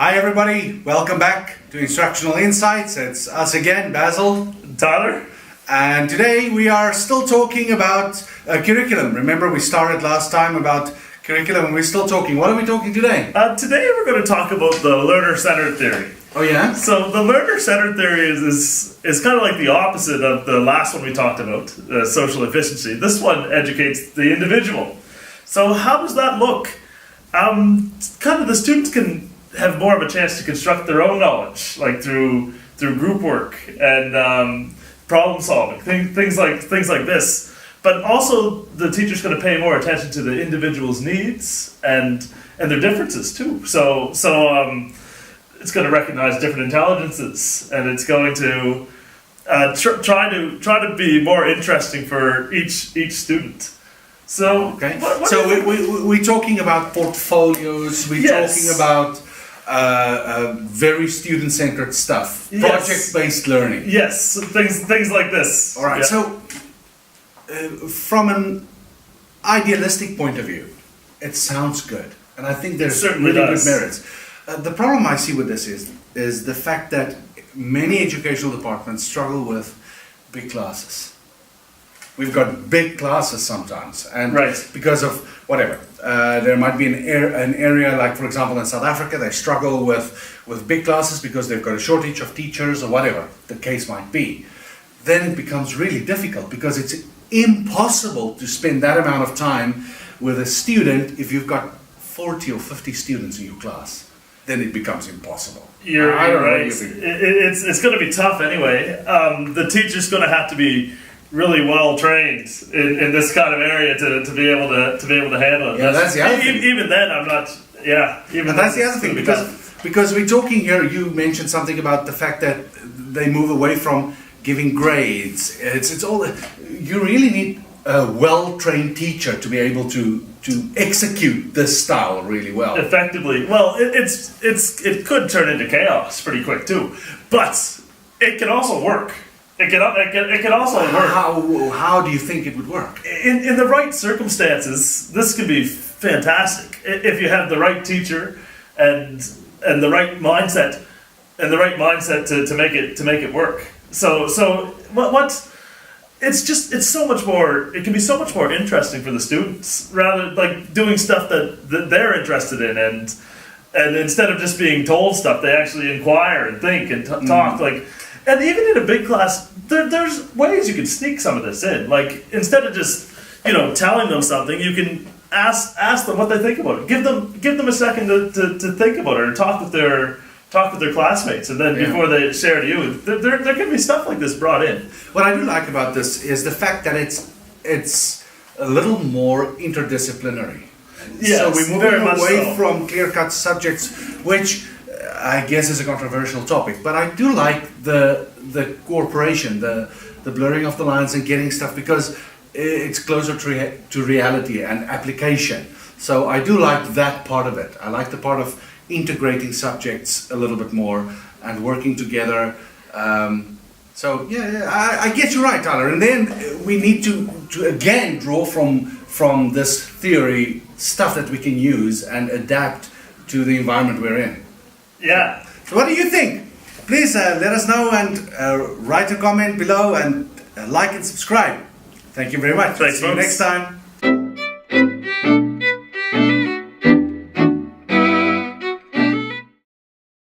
Hi everybody, welcome back to Instructional Insights. It's us again, Basil, Tyler. and today we are still talking about curriculum. Remember we started last time about curriculum and we're still talking. What are we talking today? Today we're going to talk about the learner-centered theory. Oh yeah? So the learner-centered theory is kind of like the opposite of the last one we talked about, social efficiency. This one educates the individual. So how does that look? Kind of the students can have more of a chance to construct their own knowledge, like through group work and problem solving, things like this. But also the teacher's going to pay more attention to the individual's needs and their differences too. So it's going to recognize different intelligences, and it's going to try to be more interesting for each student. So Okay. what So do you think? we're talking about portfolios, we're Yes. talking about very student-centered stuff, Yes. project-based learning. Yes, things like this. All right, Yeah. so from an idealistic point of view, it sounds good, and I think there's certainly really does. good merits. The problem I see with this is the fact that many educational departments struggle with big classes. We've got big classes sometimes, and Right. because of whatever, there might be an area like, for example, in South Africa, they struggle with big classes because they've got a shortage of teachers or whatever the case might be. Then it becomes really difficult because it's impossible to spend that amount of time with a student if you've got 40 or 50 students in your class. Then it becomes impossible. You're I don't know what right. you think. It's going to be tough anyway. The teacher's going to have to be really well trained in this kind of area to be able to handle it. Yeah, that's the other thing. Even then, I'm not. Yeah, even And that's the then, other it's thing, gonna be tough. because we're talking here, you mentioned something about the fact that they move away from giving grades. It's all, you really need a well-trained teacher to be able to execute this style really well. Effectively, well, it could turn into chaos pretty quick too, but it can also work. It can also work. How do you think it would work? In the right circumstances, this can be fantastic. If you have the right teacher and the right mindset to make it work. So it's so much more. It can be so much more interesting for the students, rather like doing stuff that they're interested in, and instead of just being told stuff, they actually inquire and think and talk like. And even in a big class, there's ways you can sneak some of this in. Like instead of just telling them something, you can ask them what they think about it. Give them a second to think about it, or talk with their classmates, and then before they share to you, there can be stuff like this brought in. What I do like about this is the fact that it's a little more interdisciplinary. Yes, So we're very moving much away so. from clear-cut subjects, which I guess is a controversial topic. But I do like the cooperation, the blurring of the lines and getting stuff, because it's closer to reality and application. So I do like that part of it. I like the part of integrating subjects a little bit more and working together. I guess you're right, Tyler. And then we need to again draw from this theory stuff that we can use and adapt to the environment we're in. Yeah. So what do you think? Please let us know and write a comment below and like and subscribe. Thank you very much. Thanks, See you folks. next time.